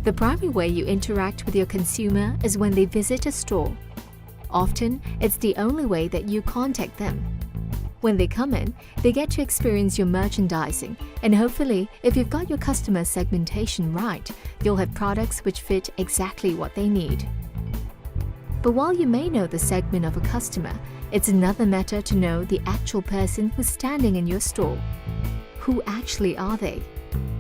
The primary way you interact with your consumer is when they visit a store. Often, it's the only way that you contact them. When they come in, they get to experience your merchandising, and hopefully, if you've got your customer segmentation right, you'll have products which fit exactly what they need. But while you may know the segment of a customer, it's another matter to know the actual person who's standing in your store. Who actually are they?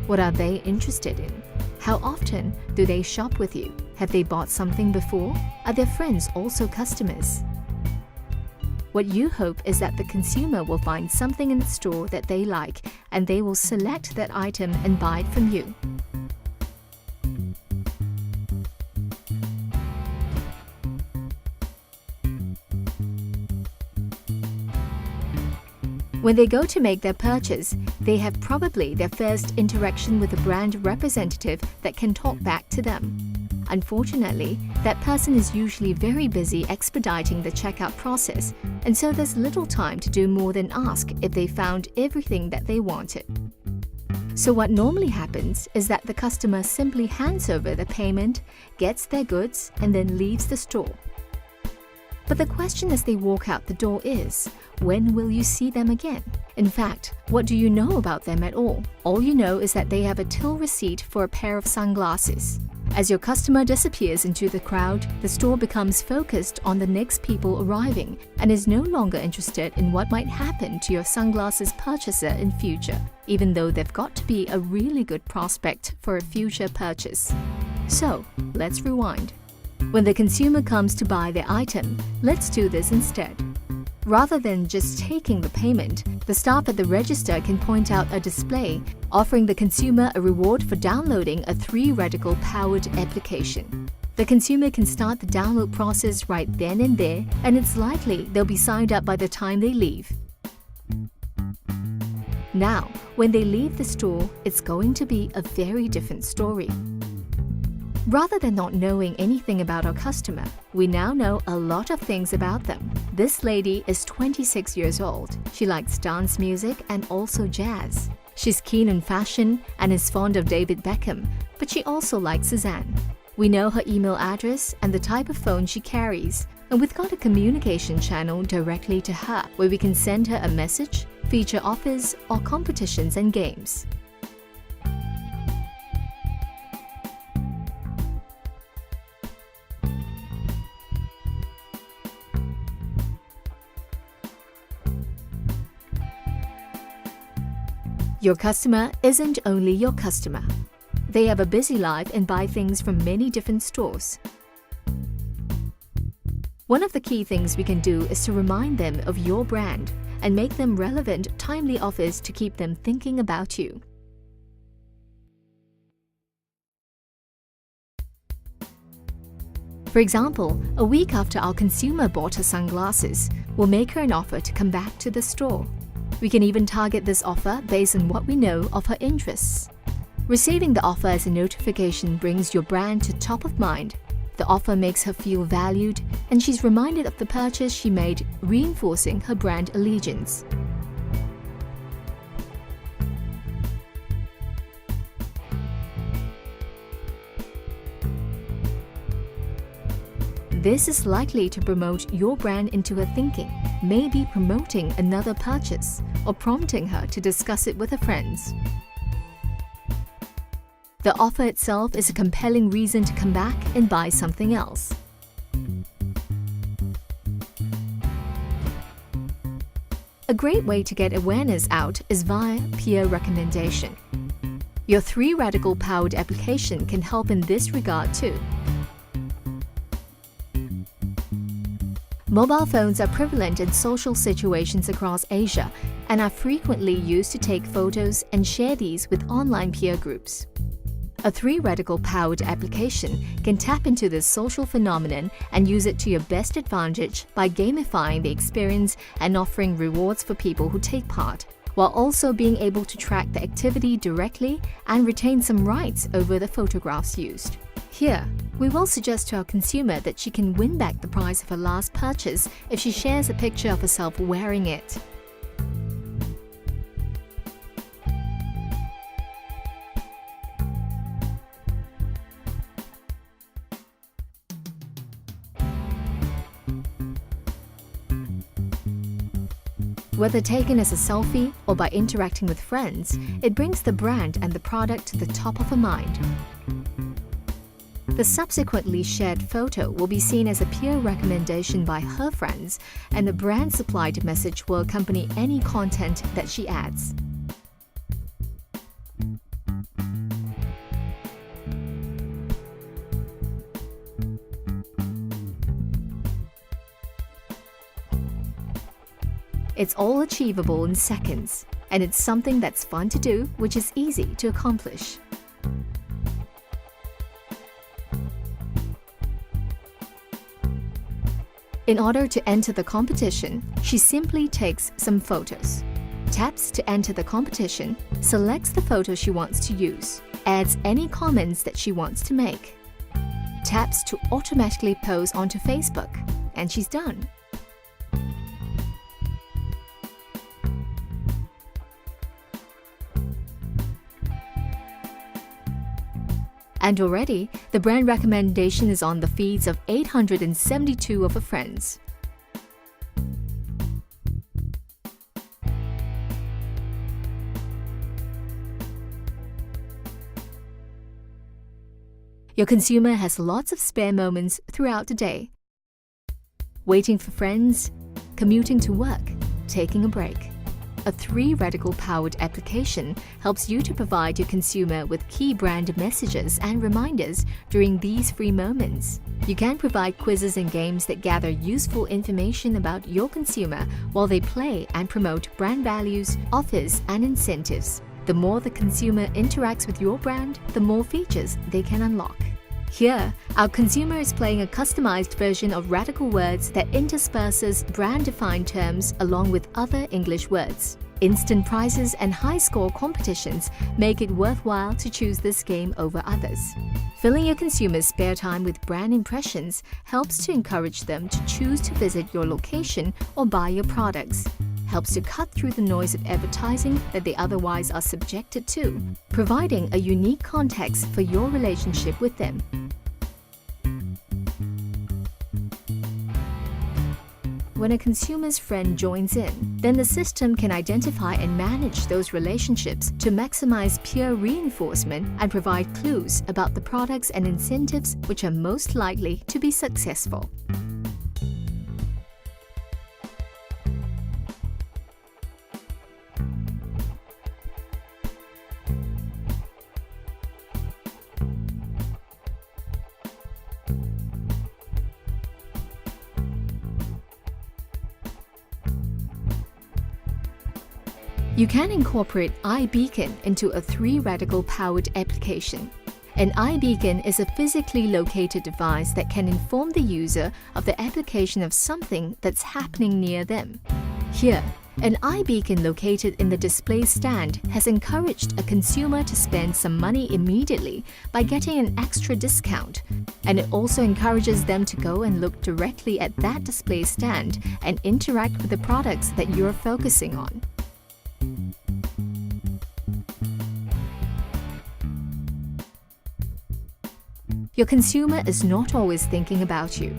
What are they interested in? How often do they shop with you? Have they bought something before? Are their friends also customers? What you hope is that the consumer will find something in the store that they like, and they will select that item and buy it from you. When they go to make their purchase, they have probably their first interaction with a brand representative that can talk back to them. Unfortunately, that person is usually very busy expediting the checkout process, and so there's little time to do more than ask if they found everything that they wanted. So what normally happens is that the customer simply hands over the payment, gets their goods, and then leaves the store. But the question as they walk out the door is, when will you see them again? In fact, what do you know about them at all? All you know is that they have a till receipt for a pair of sunglasses. As your customer disappears into the crowd, the store becomes focused on the next people arriving and is no longer interested in what might happen to your sunglasses purchaser in future, even though they've got to be a really good prospect for a future purchase. So, let's rewind. When the consumer comes to buy their item, let's do this instead. Rather than just taking the payment, the staff at the register can point out a display offering the consumer a reward for downloading a 3-radical-powered application. The consumer can start the download process right then and there, and it's likely they'll be signed up by the time they leave. Now, when they leave the store, it's going to be a very different story. Rather than not knowing anything about our customer, we now know a lot of things about them. This lady is 26 years old. She likes dance music and also jazz. She's keen on fashion and is fond of David Beckham, but she also likes Suzanne. We know her email address and the type of phone she carries, and we've got a communication channel directly to her where we can send her a message, feature offers, or competitions and games. Your customer isn't only your customer. They have a busy life and buy things from many different stores. One of the key things we can do is to remind them of your brand and make them relevant, timely offers to keep them thinking about you. For example, a week after our consumer bought her sunglasses, we'll make her an offer to come back to the store. We can even target this offer based on what we know of her interests. Receiving the offer as a notification brings your brand to top of mind. The offer makes her feel valued, and she's reminded of the purchase she made, reinforcing her brand allegiance. This is likely to promote your brand into her thinking, maybe promoting another purchase or prompting her to discuss it with her friends. The offer itself is a compelling reason to come back and buy something else. A great way to get awareness out is via peer recommendation. Your 3-radical-powered application can help in this regard too. Mobile phones are prevalent in social situations across Asia and are frequently used to take photos and share these with online peer groups. A 3-radical-powered application can tap into this social phenomenon and use it to your best advantage by gamifying the experience and offering rewards for people who take part, while also being able to track the activity directly and retain some rights over the photographs used. Here, we will suggest to our consumer that she can win back the price of her last purchase if she shares a picture of herself wearing it. Whether taken as a selfie or by interacting with friends, it brings the brand and the product to the top of her mind. The subsequently shared photo will be seen as a peer recommendation by her friends, and the brand-supplied message will accompany any content that she adds. It's all achievable in seconds, and it's something that's fun to do, which is easy to accomplish. In order to enter the competition, she simply takes some photos, taps to enter the competition, selects the photo she wants to use, adds any comments that she wants to make, taps to automatically post onto Facebook, and she's done. And already, the brand recommendation is on the feeds of 872 of her friends. Your consumer has lots of spare moments throughout the day. Waiting for friends, commuting to work, taking a break. A 3-radical-powered application helps you to provide your consumer with key brand messages and reminders during these free moments. You can provide quizzes and games that gather useful information about your consumer while they play and promote brand values, offers, and incentives. The more the consumer interacts with your brand, the more features they can unlock. Here, our consumer is playing a customized version of radical words that intersperses brand-defined terms along with other English words. Instant prizes and high-score competitions make it worthwhile to choose this game over others. Filling your consumer's spare time with brand impressions helps to encourage them to choose to visit your location or buy your products. Helps to cut through the noise of advertising that they otherwise are subjected to, providing a unique context for your relationship with them. When a consumer's friend joins in, then the system can identify and manage those relationships to maximize peer reinforcement and provide clues about the products and incentives which are most likely to be successful. You can incorporate iBeacon into a 3-radical-powered application. An iBeacon is a physically located device that can inform the user of the application of something that's happening near them. Here, an iBeacon located in the display stand has encouraged a consumer to spend some money immediately by getting an extra discount, and it also encourages them to go and look directly at that display stand and interact with the products that you're focusing on. Your consumer is not always thinking about you.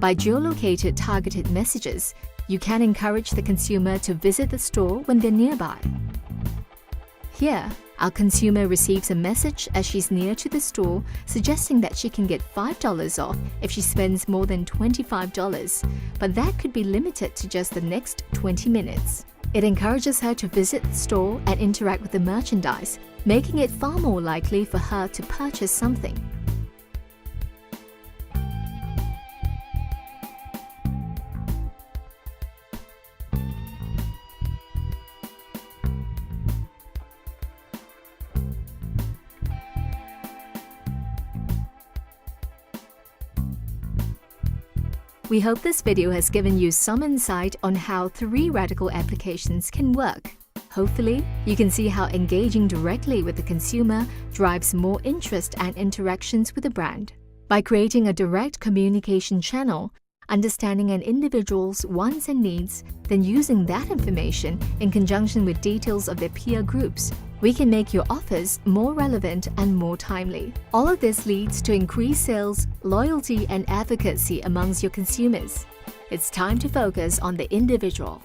By geolocated targeted messages, you can encourage the consumer to visit the store when they're nearby. Here, our consumer receives a message as she's near to the store suggesting that she can get $5 off if she spends more than $25, but that could be limited to just the next 20 minutes. It encourages her to visit the store and interact with the merchandise, making it far more likely for her to purchase something. We hope this video has given you some insight on how 3-radical applications can work. Hopefully, you can see how engaging directly with the consumer drives more interest and interactions with the brand. By creating a direct communication channel, understanding an individual's wants and needs, then using that information in conjunction with details of their peer groups, we can make your offers more relevant and more timely. All of this leads to increased sales, loyalty, and advocacy amongst your consumers. It's time to focus on the individual.